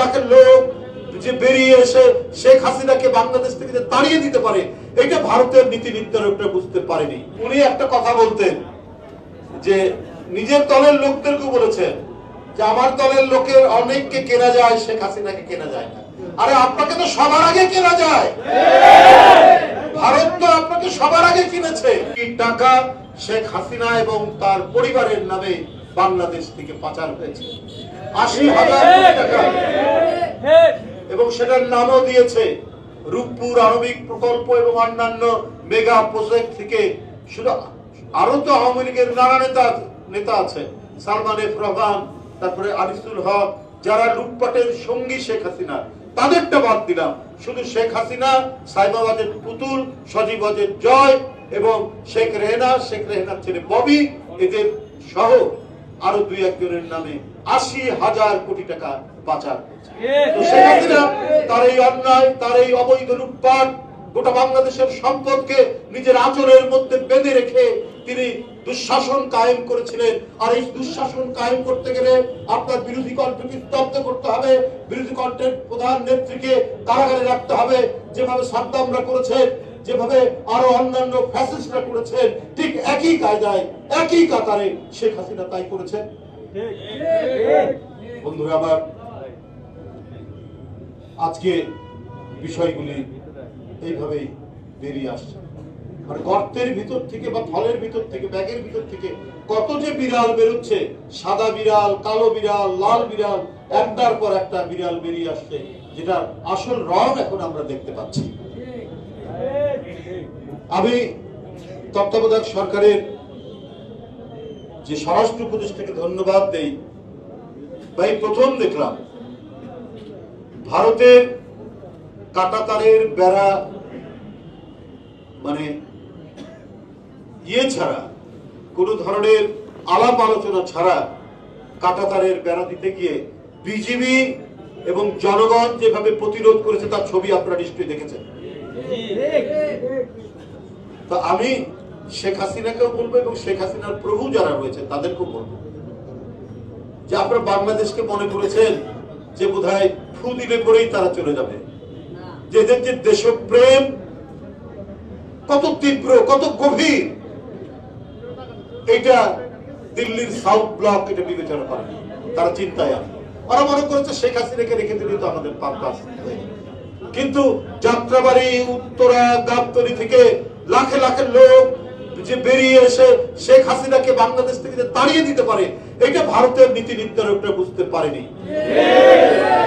লাখের লোক যে বেরিয়ে এসে শেখ হাসিনাকে বাংলাদেশ থেকে যে তাড়িয়ে দিতে পারে, এটা ভারতের নীতি নির্ধারকরা বুঝতে পারেনি। উনি একটা কথা বলতেন যে নিজের দলের লোকদেরকে বলেছেন যে আমার দলের লোকের অনেককে কেনা যায়, শেখ হাসিনাকে কেনা যায় না। আরে আপনাকে তো সবার আগে কেনা যায়, ভারত তো আপনাকে সবার আগে কিনেছে। কি টাকা শেখ হাসিনা এবং তার পরিবারের নামে বাংলাদেশ থেকে পাচার হয়েছে, ৮০,০০০ কোটি টাকা, এবং সেটার নামও দিয়েছে রূপপুর আণবিক প্রকল্প এবং অন্যান্য মেগা প্রজেক্ট থেকে। শুধু আরো তো আওয়ামী লীগের নানা নেতা আছে, সালমান এফ রহমান, তারপরে আনিসুল হক, যারা লুটপাটের সঙ্গী শেখ হাসিনা, তাদেরটা বাদ দিলাম। শুধু শেখ হাসিনা, সাইবাবাদের পুতুল, সজীবাদের জয় এবং শেখ রেহানার ছেলে ববি, এদের সহ আরো ২-১ জনের নামে ৮০,০০০ কোটি টাকা পাচার। তো শেখ হাসিনা তার এই অন্যায়, তার এই অবৈধ লুটপাট, গোটা বাংলাদেশের সম্পদকে নিজের আঁচলের মধ্যে বেঁধে রেখে তিনি দুঃশাসন কায়েম করেছিলেন। আর এই দুঃশাসন কায়েম করতে গেলে আপনার বিরোধী কণ্ঠকে স্তব্ধ করতে হবে, বিরোধী কণ্ঠের প্রধান নেত্রীকে কারাগারে রাখতে হবে, যেভাবে সাদ্দামরা করেছেন, যেভাবে আরো অন্যান্য ফ্যাসিস্টরা করেছেন, ঠিক একই কায়দায় একই কাতারে শেখ হাসিনা তাই করেছেন। বন্ধুরা আমার, আজকে বিষয়গুলি এইভাবেই বেরিয়ে আসছে। আর গর্তের ভিতর থেকে বা থলের ভিতর থেকে, ব্যাগের ভিতর থেকে কত যে বিড়াল বেরোচ্ছে, সাদা বিড়াল, কালো বিড়াল, লাল বিড়াল, একটার পর একটা বিড়াল বেরিয়ে আসছে, যেটা আসল রং এখন আমরা দেখতে পাচ্ছি। আমি তত্ত্বাবধায়ক সরকারের যে স্বরাষ্ট্র উপদেষ্টাকে ধন্যবাদ দেই। ভাই, প্রথম দেখলাম ভারতের কাঁটাতারের বেড়া, মানে ছাড়া, কোন ধরনের আলাপ আলোচনা ছাড়া কাঁটাতারের বেড়া দিতে গিয়ে বিজিবি এবং জনগণ যেভাবে প্রতিরোধ করেছে তার ছবি আপনারা নিশ্চয়ই দেখেছেন। তো আমি শেখ হাসিনাকেও বলবো এবং শেখ হাসিনার প্রভু যারা রয়েছে তাদেরকেও বলবো যে আপনারা বাংলাদেশকে মনে করেছেন যে বোধহয় ফু দিলে পরেই তারা চলে যাবে। যে এদের যে দেশপ্রেম কত তীব্র, কত গভীর, এটা দিল্লির সাউথ ব্লক এটা বিবেচনা করে, তারা চিন্তায় আছে। ওরা মনে করেছে শেখ হাসিনাকে রেখে দিলে তো আমাদের পারপাস। কিন্তু যাত্রাবাড়ি, উত্তরা, গাবতলী থেকে লাখে লাখে লোক যে বেরিয়ে এসে শেখ হাসিনাকে বাংলাদেশ থেকে যে তাড়িয়ে দিতে পারে, এটা ভারতের নীতি নির্ধারকরা বুঝতে পারেনি।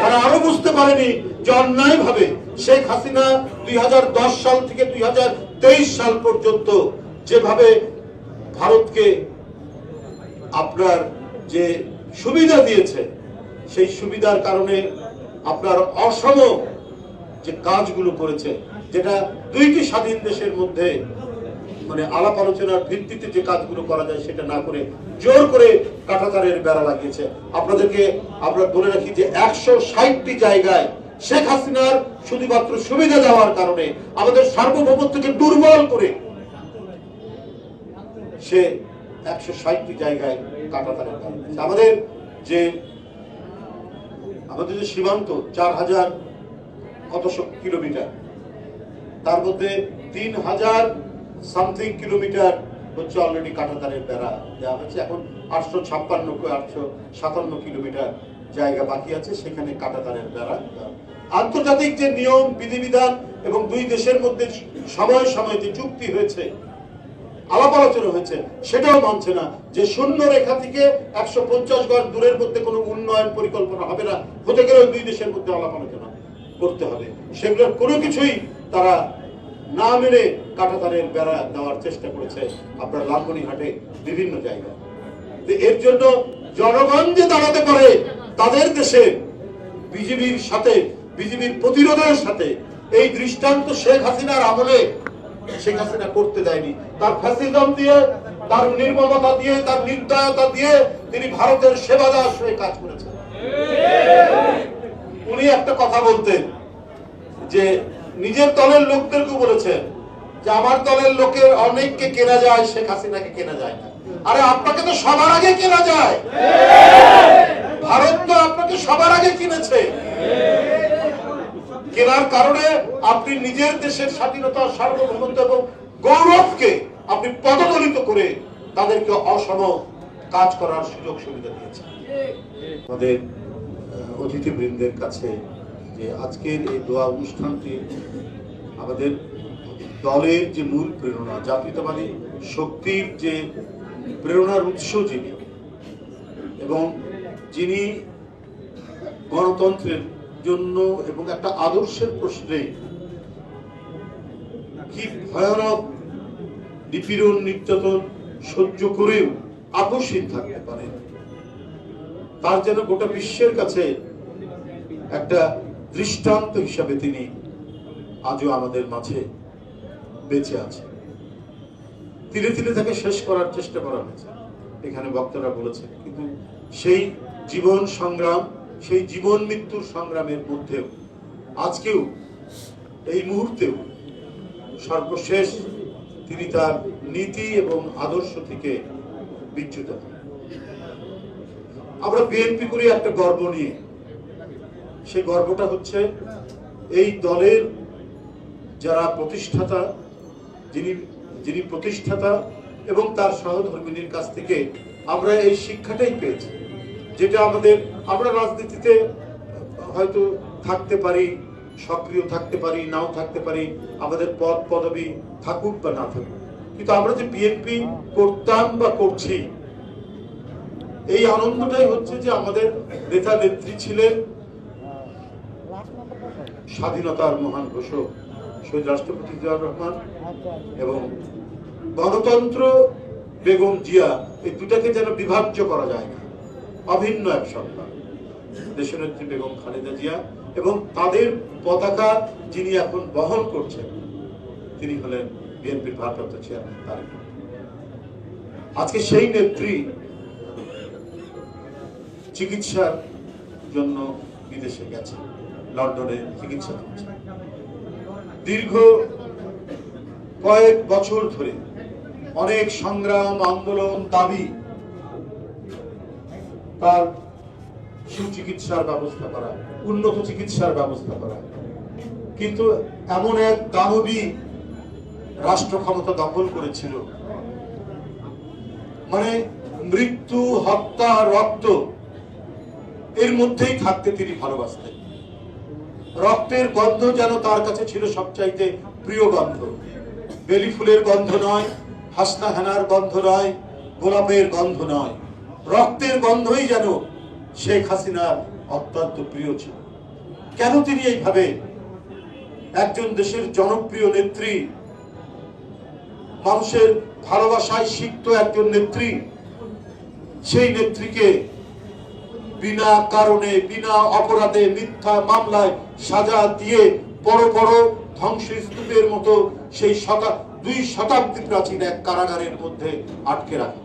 তারা আরো বুঝতে পারেনি যে অন্যায় ভাবে শেখ হাসিনা ২০১০ সাল থেকে ২০২৩ সাল পর্যন্ত যেভাবে ভারতকে আপনার যে সুবিধা দিয়েছে, সেই সুবিধার কারণে আপনার অসম যে কাজগুলো করেছে, যেটা দুইটি স্বাধীন দেশের মধ্যে মানে আলাপ আলোচনার ভিত্তিতে যে কাজগুলো করা যায় সেটা না করে জোর করে কাঁটাতারের বেড়া লাগিয়েছে। আপনাদেরকে আমরা বলে রাখি যে ১৬০টি জায়গায় শেখ হাসিনার শুধুমাত্র সুবিধা দেওয়ার কারণে আমাদের সার্বভৌমত্বকে দুর্বল করে সে ১৬০টি জায়গায় কাঁটাতারের বেড়া লাগিয়েছে। আমাদের যে সীমান্ত ৪,০০০ কতশো কিলোমিটার, তার মধ্যে ৩,০০০ সামথিং কিলোমিটার হচ্ছে অলরেডি কাঁটাতারের বেড়া দেওয়া হয়েছে। এখন ৮৫৭ কিলোমিটার জায়গা বাকি আছে, সেখানে কাঁটাতারের বেড়া। আন্তর্জাতিক যে নিয়ম বিধিবিধান এবং দুই দেশের মধ্যে সময় সময় যে চুক্তি হয়েছে, আলাপ আলোচনা হয়েছে, সেটাও মানছে না যে শূন্য রেখা থেকে ১৫০ গজ দূরের মধ্যে কোনো উন্নয়ন পরিকল্পনা হবে না, হতে গেলেও দুই দেশের মধ্যে আলাপ আলোচনা করতে হবে। সেগুলোর কোনো কিছুই তারা না মেনে কাঁটাতারের বেড়া দেওয়ার চেষ্টা করেছে আপনার লালমনিরহাটে বিভিন্ন জায়গায়। এর জন্য জনগণ যে দাঁড়াতে পারে তাদের দেশে বিজেপির সাথে, বিজেপির প্রতিরোধের সাথে, এই দৃষ্টান্ত শেখ হাসিনার আমলে শেখ হাসিনা করতে দেয়নি। তার ফ্যাসিজম দিয়ে, তার নির্মমতা দিয়ে, তার নির্দয়তা দিয়ে তিনি ভারতের সেবাদাস হয়ে কাজ করেছেন। উনি একটা কথা বলতেন যে নিজের দলের লোকদেরকে বলেছেন যে আমার দলের লোকের অনেককে কেনা যায়, শেখ হাসিনাকে কেনা যায় না। আরে আপনাকে তো সবার আগে কেনা যায়, ভারত তো আপনাকে সবার আগে কিনেছে। কেনার কারণে আপনি নিজের দেশের স্বাধীনতা, সার্বভৌমত্ব এবং গৌরবকে আপনি পদদলিত করে তাদেরকে অসম কাজ করার সুযোগ সুবিধা দিয়েছেন। আমাদের অতিথিবৃন্দের কাছে যে আজকের এই দোয়া অনুষ্ঠানটি আমাদের দলের যে মূল প্রেরণা, জাতীয়তাবাদী শক্তির যে প্রেরণার উৎস যিনি, এবং যিনি গণতন্ত্রের জন্য এবং একটা আদর্শের প্রশ্নে কি ভয়ানক নিপীড়ন নির্যাতন সহ্য করেও আকস্মিক থাকতে পারে, তার যেন গোটা বিশ্বের কাছে একটা দৃষ্টান্ত হিসাবে তিনি আজও আমাদের মাঝে বেঁচে আছে। ধীরে ধীরে তাকে শেষ করার চেষ্টা করা হয়েছে, এখানে বক্তারা বলেছেন, কিন্তু সেই জীবন সংগ্রাম, সেই জীবন মৃত্যুর সংগ্রামের মধ্যেও আজকেও এই মুহূর্তেও সর্বশেষ তিনি তার নীতি এবং আদর্শ থেকে বিচ্যুত হন। আমরা বিএনপি করি একটা গর্ব নিয়ে, সেই গর্বটা হচ্ছে এই দলের যারা প্রতিষ্ঠাতা, যিনি প্রতিষ্ঠাতা এবং তার সহধর্মিনীর কাছ থেকে আমরা এই শিক্ষাটাই পেয়েছি, যেটা আমরা রাজনীতিতে হয়তো থাকতে পারি, সক্রিয় থাকতে পারি, নাও থাকতে পারি, আমাদের পদ পদবি থাকুক বা না থাকুক, কিন্তু আমরা যে বিএনপি করতাম বা করছি, এই আনন্দটাই হচ্ছে যে আমাদের নেতা নেত্রী ছিলেন স্বাধীনতার মহান ঘোষক শহীদ রাষ্ট্রপতি জিয়াউর রহমান এবং গণতন্ত্র বেগম জিয়া। এই দুটাকে যেন বিভাজ্য করা যায় না, অভিন্ন এক সত্তা দেশনেত্রী বেগম খালেদা জিয়া, এবং তাদের পতাকা যিনি এখন বহন করছেন তিনি হলেন বিএনপির ভারপ্রাপ্ত চেয়ারম্যান তারেক রহমান। আজকে সেই নেত্রী চিকিৎসার জন্য বিদেশে গেছে, লন্ডনে চিকিৎসা করছে। দীর্ঘ কয়েক বছর ধরে অনেক সংগ্রাম, আন্দোলন, দাবি তার সুচিকিৎসার ব্যবস্থা করা, উন্নত চিকিৎসার ব্যবস্থা করা, কিন্তু এমন এক দানবী রাষ্ট্র ক্ষমতা দখল করেছিল, মানে মৃত্যু, হত্যা, রক্ত এর মধ্যেই থাকতে তিনি ভালোবাসতেন। রক্তের গন্ধ যেন তার কাছে ছিল সবচাইতে প্রিয় গন্ধ। বেলি ফুলের গন্ধ নয়, হাসনা হেনার গন্ধ নয়, গোলাপের গন্ধ নয়, রক্তের গন্ধই যেন শেখ হাসিনার অত্যন্ত প্রিয় ছিল। কেন তিনি এইভাবে একজন দেশের জনপ্রিয় নেত্রী, মানুষের ভালোবাসায় সিক্ত একজন নেত্রী, সেই নেত্রীকে বিনা কারণে, বিনা অপরাধে, মিথ্যা মামলায় সাজা দিয়ে বড় বড় ধ্বংসস্তূপের মতো সেই 2 শতাব্দী প্রাচীন এক কারাগারের মধ্যে আটকে রাখা?